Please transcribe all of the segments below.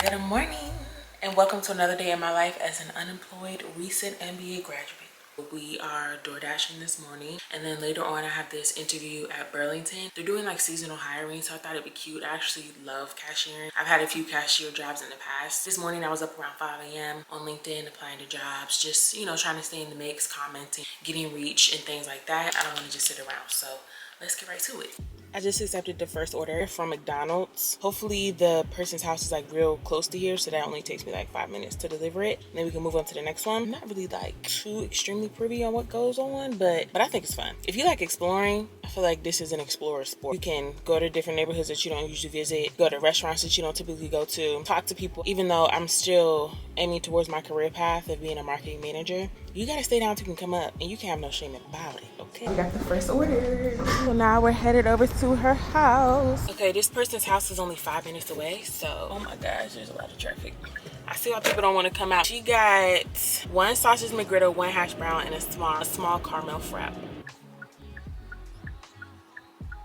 Good morning and welcome to another day in my life as an unemployed recent MBA graduate. We are door dashing this morning, and then later on I have this interview at Burlington. They're doing like seasonal hiring, so I thought it'd be cute. I actually love cashiering. I've had a few cashier jobs in the past. This morning I was up around 5 a.m. on LinkedIn applying to jobs, just trying to stay in the mix, commenting, getting reach and things like that. I don't want to just sit around, so let's get right to it. I just accepted the first order from McDonald's. Hopefully the person's house is like real close to here, so that only takes me like 5 minutes to deliver it. And then we can move on to the next one. I'm not really like too extremely privy on what goes on, but I think it's fun. If you like exploring, I feel like this is an explorer sport. You can go to different neighborhoods that you don't usually visit, go to restaurants that you don't typically go to, talk to people. Even though I'm still aiming towards my career path of being a marketing manager, you gotta stay down till you can come up, and you can't have no shame about it, okay? We got the first order. So now we're headed over to her house. Okay, this person's house is only 5 minutes away, so oh my gosh, there's a lot of traffic. I see why people don't want to come out. She got one sausage McGriddle, one hash brown, and a small caramel frap.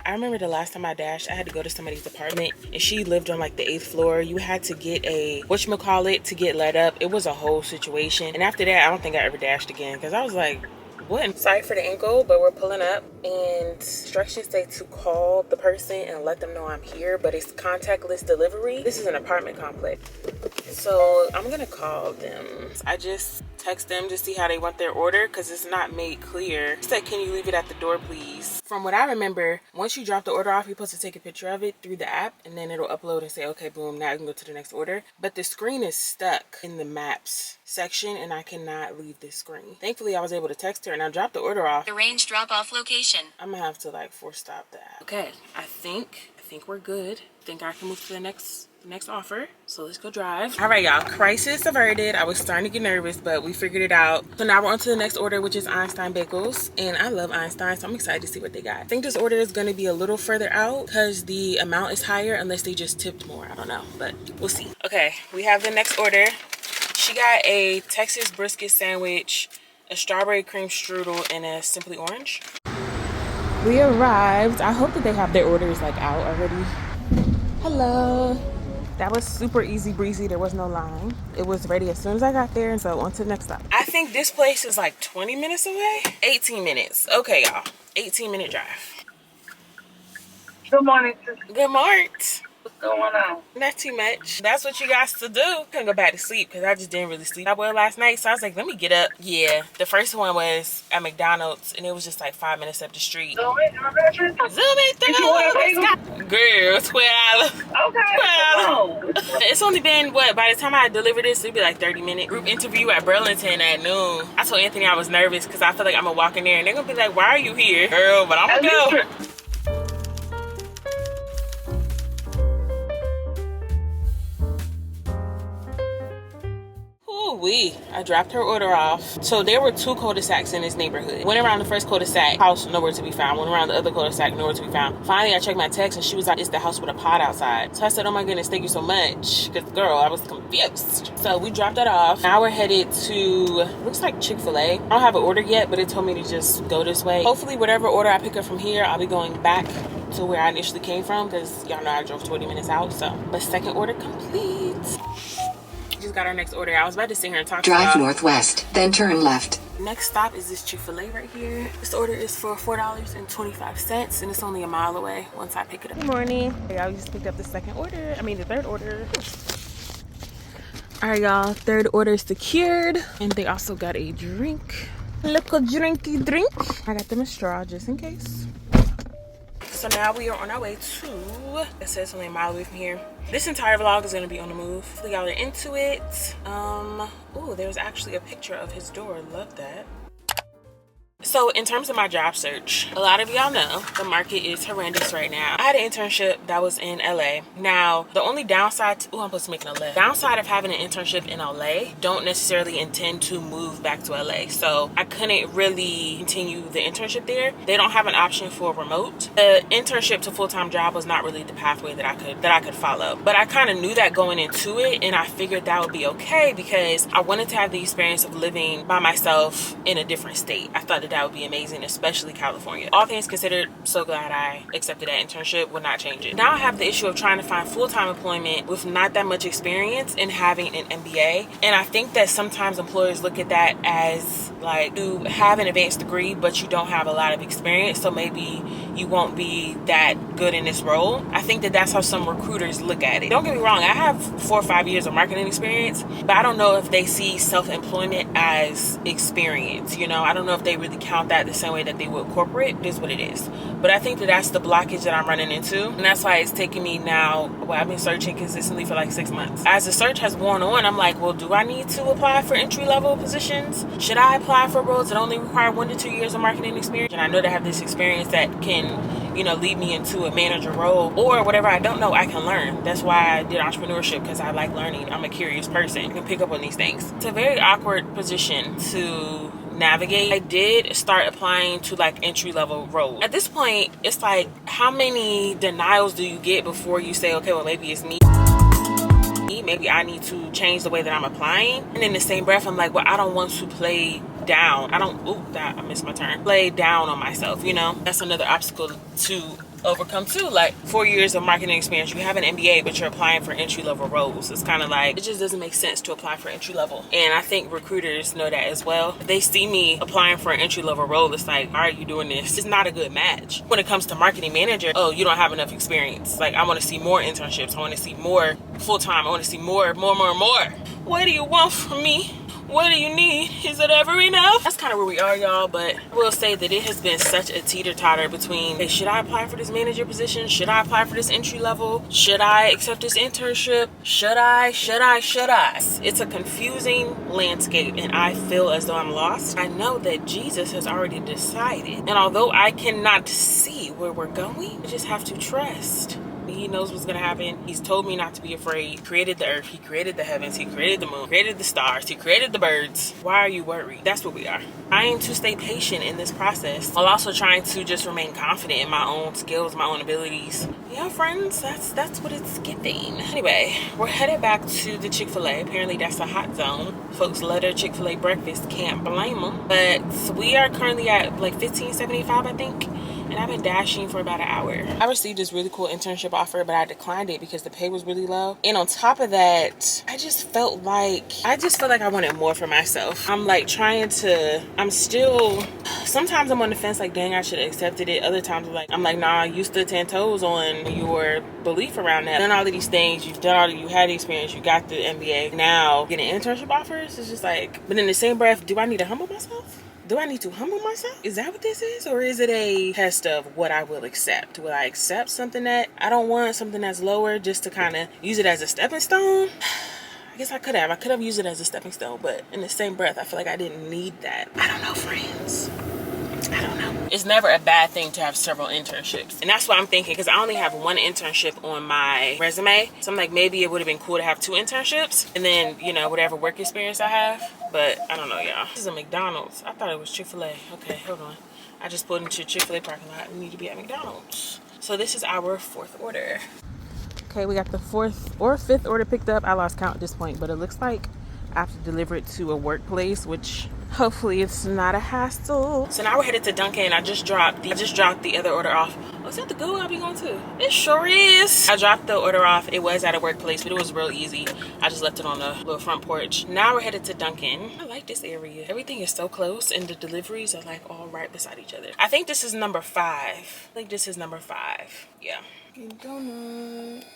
I remember the last time I dashed, I had to go to somebody's apartment, and she lived on like the 8th floor. You had to get a whatchamacallit to get let up. It was a whole situation. And after that, I don't think I ever dashed again, because I was like, what? Sorry for the ankle, but we're pulling up, and instructions say to call the person and let them know I'm here, but it's contactless delivery. This is an apartment complex, so I'm gonna call them. I just text them to see how they want their order, because it's not made clear. It said, can you leave it at the door, please? From what I remember, once you drop the order off, you're supposed to take a picture of it through the app, and then it'll upload and say, okay, boom, now you can go to the next order. But the screen is stuck in the maps section, and I cannot leave this screen. Thankfully, I was able to text her, and I dropped the order off. Arrange drop-off location. I'm gonna have to like force stop the app. Okay, I think we're good. I think I can move to the next offer, so let's go drive. All right, y'all, crisis averted. I was starting to get nervous, but we figured it out. So now we're on to the next order, which is Einstein Bagels, and I love Einstein, so I'm excited to see what they got. I think this order is going to be a little further out because the amount is higher, unless they just tipped more. I don't know, but we'll see. Okay, we have the next order. She got a Texas brisket sandwich, a strawberry cream strudel, and a simply orange. We arrived. I hope that they have their orders like out already. Hello. That was super easy breezy. There was no line. It was ready as soon as I got there, and so on to the next stop. I think this place is like 20 minutes away. 18 minutes. Okay, y'all. 18-minute drive. Good morning. Good morning. What's going on? Not too much. That's what you guys to do. Couldn't go back to sleep because I just didn't really sleep that well last night. So I was like, let me get up. Yeah, the first one was at McDonald's, and it was just like 5 minutes up the street. Zoom it through. Girl, $12. Okay. $12. It's only been, what, by the time I deliver this, it'll be like 30-minute group interview at Burlington at noon. I told Anthony I was nervous because I feel like I'm gonna walk in there and they're gonna be like, why are you here? Girl, but I'm gonna go. I dropped her order off. So there were 2 cul-de-sacs in this neighborhood. Went around the first cul-de-sac, house nowhere to be found. Went around the other cul-de-sac, nowhere to be found. Finally, I checked my text and she was like, it's the house with a pot outside. So I said, oh my goodness, thank you so much. Because girl, I was confused. So we dropped that off. Now we're headed to, looks like Chick-fil-A. I don't have an order yet, but it told me to just go this way. Hopefully whatever order I pick up from here, I'll be going back to where I initially came from, because y'all know I drove 20 minutes out. So, but second order complete. Just got our next order. I was about to sit here and talk to y'all. Drive northwest, then turn left. Next stop is this Chick-fil-A right here. This order is for $4.25, and it's only a mile away once I pick it up. Good morning. I just picked up the third order. All right, y'all, third order secured, and they also got a drink. Little drinky drink. I got them a straw just in case. So now we are on our way to, it says only a mile away from here. This entire vlog is going to be on the move. Hopefully y'all are into it. Oh, there's actually a picture of his door. Love that. So in terms of my job search, a lot of y'all know the market is horrendous right now. I had an internship that was in LA. Now, the only downside, I'm supposed to make a left. Downside of having an internship in LA, don't necessarily intend to move back to LA. So I couldn't really continue the internship there. They don't have an option for remote. The internship to full-time job was not really the pathway that I could follow. But I kind of knew that going into it, and I figured that would be okay because I wanted to have the experience of living by myself in a different state. I thought that that would be amazing, especially California. All things considered, so glad I accepted that internship. Would not change it. Now I have the issue of trying to find full-time employment with not that much experience and having an MBA. And I think that sometimes employers look at that as like, you have an advanced degree but you don't have a lot of experience, so maybe you won't be that good in this role. I think that that's how some recruiters look at it. Don't get me wrong, I have 4 or 5 years of marketing experience, but I don't know if they see self-employment as experience. You know, I don't know if they really count that the same way that they would corporate. It is what it is. But I think that that's the blockage that I'm running into, and that's why it's taking me now. Well, I've been searching consistently for like 6 months. As the search has gone on, I'm like, well, do I need to apply for entry-level positions? Should I apply for roles that only require 1 to 2 years of marketing experience? And I know that I have this experience that can, you know, lead me into a manager role, or whatever I don't know, I can learn. That's why I did entrepreneurship, because I like learning. I'm a curious person. I can pick up on these things. It's a very awkward position to navigate. I did start applying to like entry-level roles. At this point, it's like, how many denials do you get before you say, okay, well, maybe it's me. Maybe I need to change the way that I'm applying. And in the same breath, I'm like, well, I don't want to play down. I missed my turn. Play down on myself, you know? That's another obstacle to overcome too. Like 4 years of marketing experience, you have an MBA, but you're applying for entry-level roles. It's kind of like, it just doesn't make sense to apply for entry-level. And I think recruiters know that as well. If they see me applying for an entry-level role, it's like, why are you doing this? It's not a good match. When it comes to marketing manager, oh, you don't have enough experience. Like, I want to see more internships. I want to see more full-time. I want to see more. What do you want from me? What do you need? Is it ever enough? That's kind of where we are, y'all. But I will say that it has been such a teeter-totter between, hey, should I apply for this manager position? Should I apply for this entry level? Should I accept this internship? Should I? It's a confusing landscape, and I feel as though I'm lost. I know that Jesus has already decided, and although I cannot see where we're going, I just have to trust. He knows what's gonna happen. He's told me not to be afraid. He created the earth, he created the heavens, he created the moon, he created the stars, he created the birds. Why are you worried? That's what we are. Trying to stay patient in this process while also trying to just remain confident in my own skills, my own abilities. Yeah, friends, that's what it's giving. Anyway, we're headed back to the Chick-fil-A. Apparently that's a hot zone. Folks love their Chick-fil-A breakfast, can't blame them. But we are currently at like 1575, I think. And I've been dashing for about an hour. I received this really cool internship offer, but I declined it because the pay was really low. And on top of that, I just felt like I wanted more for myself. I'm like sometimes I'm on the fence, like, dang, I should have accepted it. Other times I'm like, nah, you stood 10 toes on your belief around that. You've done all of these things, you had the experience, you got the MBA. Now getting internship offers, it's just like, but in the same breath, do I need to humble myself? Do I need to humble myself? Is that what this is? Or is it a test of what I will accept? Will I accept something that I don't want, something that's lower, just to kind of use it as a stepping stone? I guess I could have used it as a stepping stone, but in the same breath, I feel like I didn't need that. I don't know, friends. I don't know. It's never a bad thing to have several internships. And that's what I'm thinking, because I only have 1 internship on my resume. So I'm like, maybe it would have been cool to have 2 internships and then, you know, whatever work experience I have. But I don't know, y'all. This is a McDonald's. I thought it was Chick-fil-A. Okay, hold on. I just pulled into Chick-fil-A parking lot. We need to be at McDonald's. So this is our 4th order. Okay, we got the 4th or 5th order picked up. I lost count at this point, but it looks like I have to deliver it to a workplace, which hopefully it's not a hassle. So now we're headed to Dunkin'. I just dropped the other order off. Oh, is that the Go I'll be going to? It sure is. I dropped the order off. It was at a workplace, but it was real easy. I just left it on a little front porch. Now we're headed to Dunkin'. I like this area. Everything is so close, and the deliveries are like all right beside each other. I think this is number 5. Yeah. Donuts.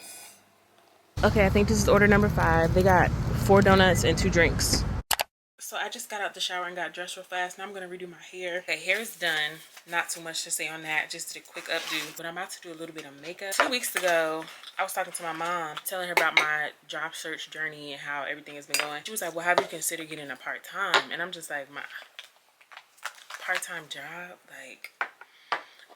Okay, I think this is order number 5. They got 4 donuts and 2 drinks. So I just got out the shower and got dressed real fast. Now I'm gonna redo my hair. Okay, hair is done. Not too much to say on that. Just did a quick updo. But I'm about to do a little bit of makeup. 2 weeks ago, I was talking to my mom, telling her about my job search journey and how everything has been going. She was like, well, have you considered getting a part-time? And I'm just like, my part-time job? Like,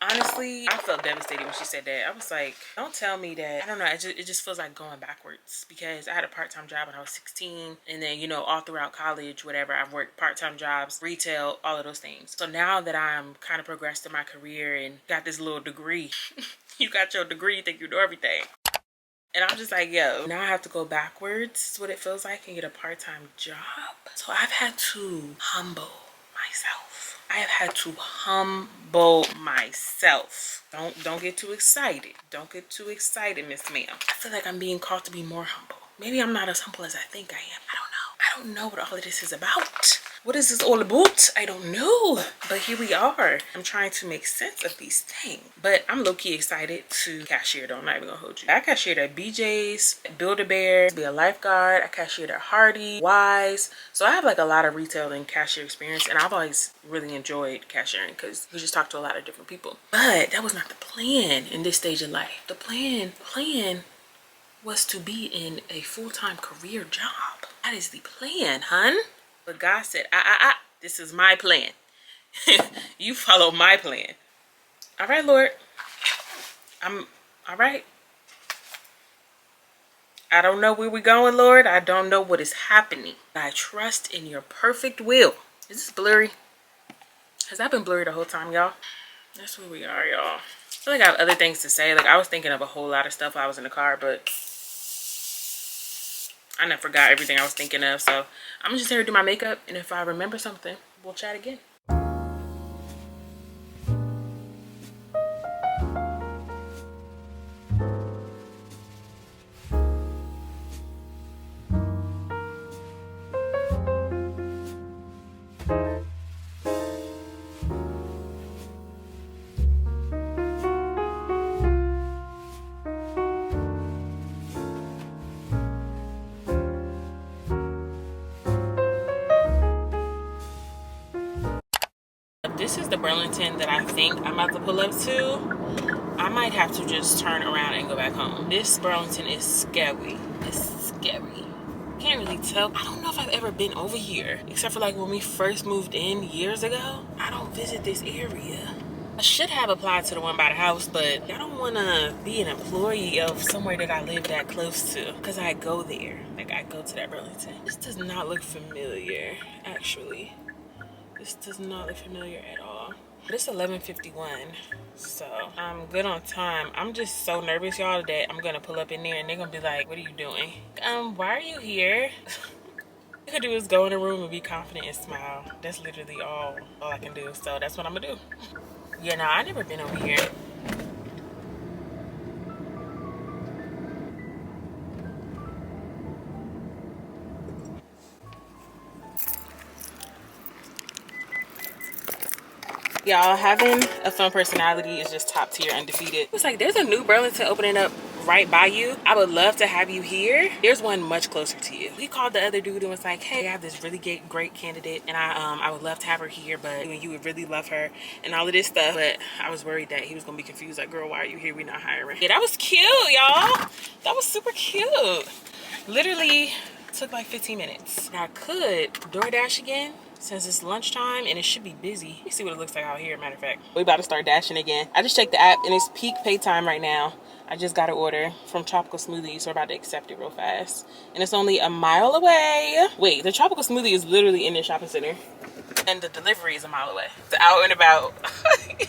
honestly, I felt devastated when she said that. I was like, don't tell me that. I don't know. It just feels like going backwards, because I had a part-time job when I was 16. And then, you know, all throughout college, whatever, I've worked part-time jobs, retail, all of those things. So now that I'm kind of progressed in my career and got this little degree, you got your degree, you think you know everything. And I'm just like, yo, now I have to go backwards, is what it feels like, and get a part-time job. So I've had to humble myself. I have had to humble myself. Don't get too excited. Don't get too excited, Miss Ma'am. I feel like I'm being called to be more humble. Maybe I'm not as humble as I think I am. I don't know. I don't know what all of this is about. What is this all about? I don't know. But here we are. I'm trying to make sense of these things. But I'm low-key excited to cashier though. I'm not even gonna hold you. I cashiered at BJ's, Build-A-Bear, be a lifeguard. I cashiered at Hardy, Wise. So I have like a lot of retail and cashier experience, and I've always really enjoyed cashiering because we just talk to a lot of different people. But that was not the plan in this stage of life. The plan was to be in a full-time career job. That is the plan, hun. But God said, this is my plan. You follow my plan. All right, Lord. All right. I don't know where we're going, Lord. I don't know what is happening. I trust in your perfect will. Is this blurry? Has that been blurry the whole time, y'all? That's where we are, y'all. I feel like I have other things to say. Like, I was thinking of a whole lot of stuff while I was in the car, but I never forgot everything I was thinking of. So I'm just here to do my makeup, and if I remember something, we'll chat again. This is the Burlington that I think I'm about to pull up to. I might have to just turn around and go back home. This Burlington is scary. It's scary. Can't really tell. I don't know if I've ever been over here, except for like when we first moved in years ago. I don't visit this area. I should have applied to the one by the house, but I don't want to be an employee of somewhere that I live that close to, because I go there. Like, I go to that Burlington. This does not look familiar, actually. This does not look familiar at all. But it's 11:51, so I'm good on time. I'm just so nervous, y'all, that I'm gonna pull up in there and they're gonna be like, what are you doing? Why are you here? All I can do is go in the room and be confident and smile. That's literally all I can do. So that's what I'm gonna do. Yeah, no, I never been over here. Y'all, having a fun personality is just top tier, undefeated. It's like there's a new Burlington opening up right by you. I would love to have you here. There's one much closer to you. We called the other dude and was like, hey, I have this really great candidate, and I would love to have her here, but you would really love her and all of this stuff. But I was worried that he was gonna be confused, like, girl, why are you here? We're not hiring. Yeah, that was cute, y'all. That was super cute. Literally took like 15 minutes. I could DoorDash again since it's lunchtime and it should be busy. Let me see what it looks like out here, matter of fact. We about to start dashing again. I just checked the app and it's peak pay time right now. I just got an order from Tropical Smoothie, so we're about to accept it real fast. And it's only a mile away. Wait, the Tropical Smoothie is literally in the shopping center. And the delivery is a mile away. It's out and about.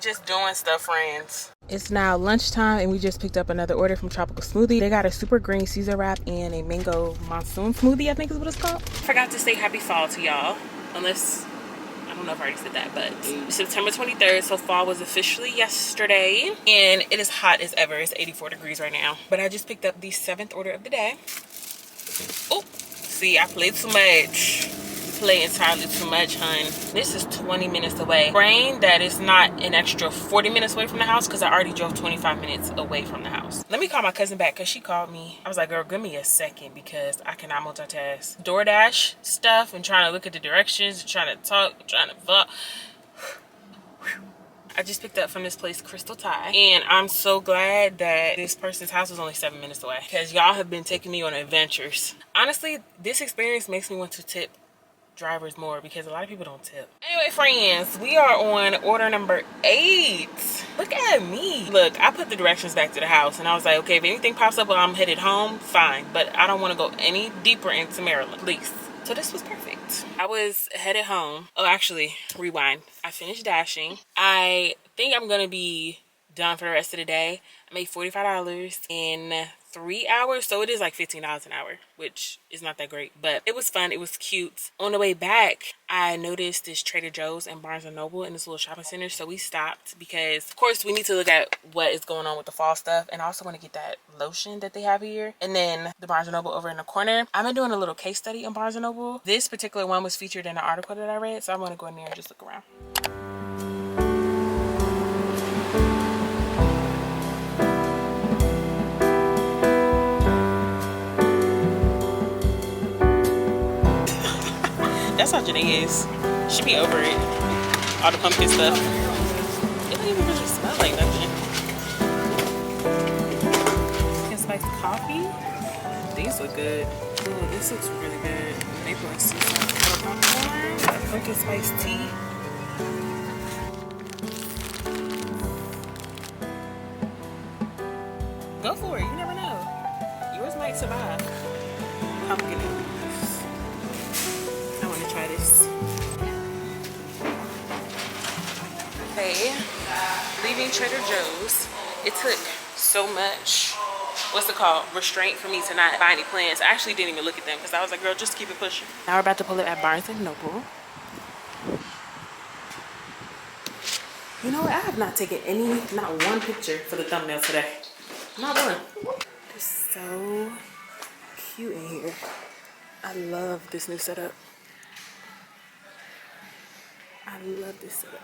Just doing stuff, friends. It's now lunchtime and we just picked up another order from Tropical Smoothie. They got a super green Caesar wrap and a mango monsoon smoothie, I think is what it's called. Forgot to say happy fall to y'all. Unless, I don't know if I already said that, but September 23rd, so fall was officially yesterday. And it is hot as ever. It's 84 degrees right now. But I just picked up the 7th order of the day. Oh, see, I played too much. Play entirely too much, hun. This is 20 minutes away. Praying that it's not an extra 40 minutes away from the house, because I already drove 25 minutes away from the house. Let me call my cousin back because she called me. I was like, girl, give me a second because I cannot multitask. DoorDash stuff and trying to look at the directions, trying to talk, trying to vlog. I just picked up from this place, Crystal Thai, and I'm so glad that this person's house was only 7 minutes away because y'all have been taking me on adventures. Honestly, this experience makes me want to tip drivers more because a lot of people don't tip. Anyway, friends, we are on order number 8. Look at me. Look, I put the directions back to the house and I was like, okay, if anything pops up while I'm headed home, fine, but I don't want to go any deeper into Maryland, please. So this was perfect. I was headed home. Oh, actually, rewind. I finished dashing. I think I'm gonna be done for the rest of the day. I made $45 in 3 hours, so it is like $15 an hour, which is not that great, but it was fun. It was cute. On the way back, I noticed this Trader Joe's and Barnes and Noble in this little shopping center, so we stopped because of course we need to look at what is going on with the fall stuff, and I also want to get that lotion that they have here. And then the Barnes and Noble over in the corner, I've been doing a little case study on Barnes and Noble. This particular one was featured in an article that I read, so I'm going to go in there and just look around. That's how Janae is. She be over it. All the pumpkin stuff. It don't even really smell like nothing. Pumpkin spice coffee. These look good. Ooh, this looks really good. Maple and sea salt popcorn. Pumpkin spice tea. Go for it. You never know. Yours might survive. Pumpkin. I want to try this. Okay, leaving Trader Joe's. It took so much, what's it called, restraint for me to not buy any plants. I actually didn't even look at them because I was like, girl, just keep it pushing. Now we're about to pull it at Barnes and Noble. You know what? I have not taken not one picture for the thumbnail today. Not one. It's so cute in here. I love this new setup. I love this setup.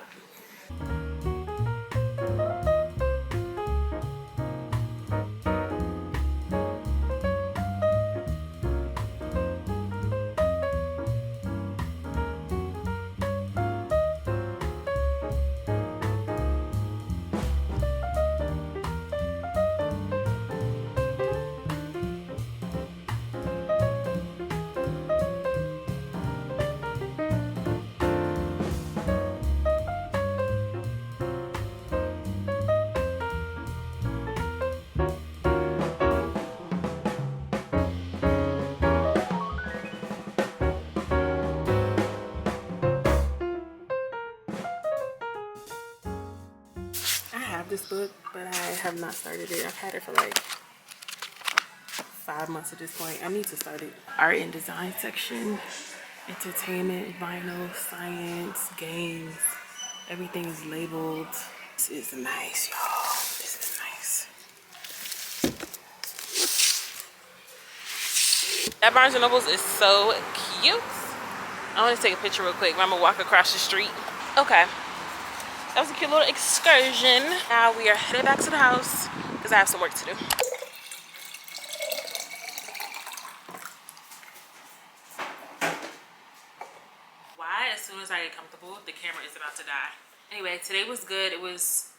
This book, but I have not started it. I've had it for like 5 months at this point. I need to start it. Art and design section, entertainment, vinyl, science, games. Everything is labeled. This is nice, y'all. This is nice. That Barnes and Nobles is so cute. I want to take a picture real quick. I'm gonna walk across the street. Okay. That was a cute little excursion. Now we are headed back to the house because I have some work to do. Why, as soon as I get comfortable, the camera is about to die. Anyway, today was good. It's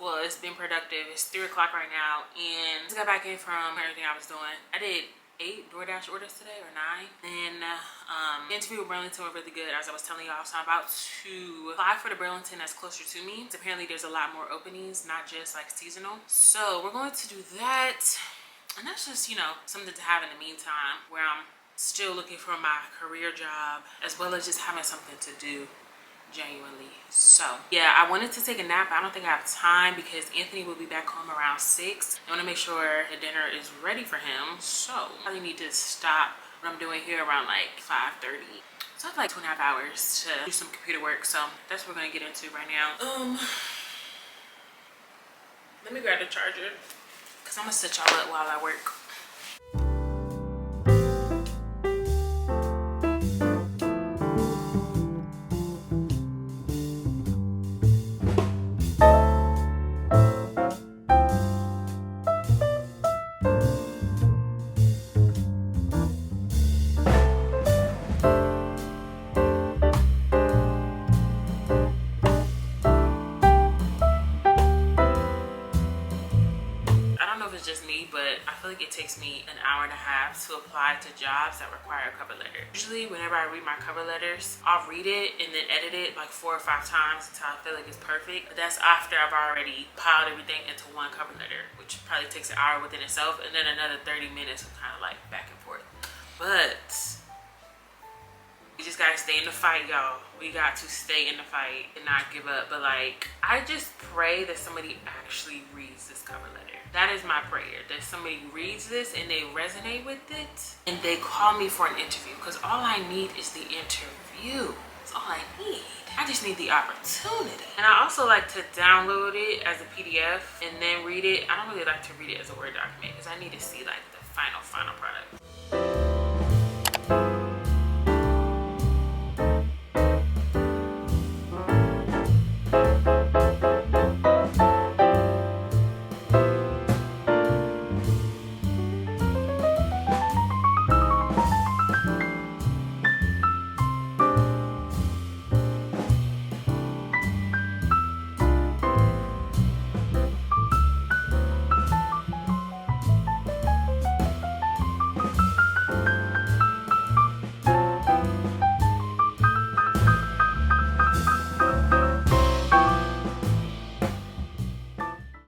been productive. It's 3 o'clock right now, and I just got back in from everything I was doing. I did 8 DoorDash orders today, or 9. And the interview with Burlington was really good, as I was telling y'all. So I'm about to apply for the Burlington that's closer to me. Apparently there's a lot more openings, not just like seasonal. So we're going to do that. And that's just, you know, something to have in the meantime, where I'm still looking for my career job, as well as just having something to do genuinely. So yeah, I wanted to take a nap. I don't think I have time because Anthony will be back home around 6. I want to make sure the dinner is ready for him, so I really need to stop what I'm doing here around like 5:30. So I have like 2.5 hours to do some computer work, so that's what we're gonna get into right now. Let me grab the charger because I'm gonna set y'all up while I work. Just me, but I feel like it takes me an hour and a half to apply to jobs that require a cover letter. Usually whenever I read my cover letters, I'll read it and then edit it like 4 or 5 times until I feel like it's perfect. But that's after I've already piled everything into one cover letter, which probably takes an hour within itself, and then another 30 minutes of kind of like back and forth. But We just gotta stay in the fight, y'all. We got to stay in the fight and not give up. But like, I just pray that somebody actually reads this cover letter. That is my prayer, that somebody reads this and they resonate with it and they call me for an interview, because all I need is the interview. That's all I need. I just need the opportunity. And I also like to download it as a PDF and then read it. I don't really like to read it as a Word document because I need to see like the final product.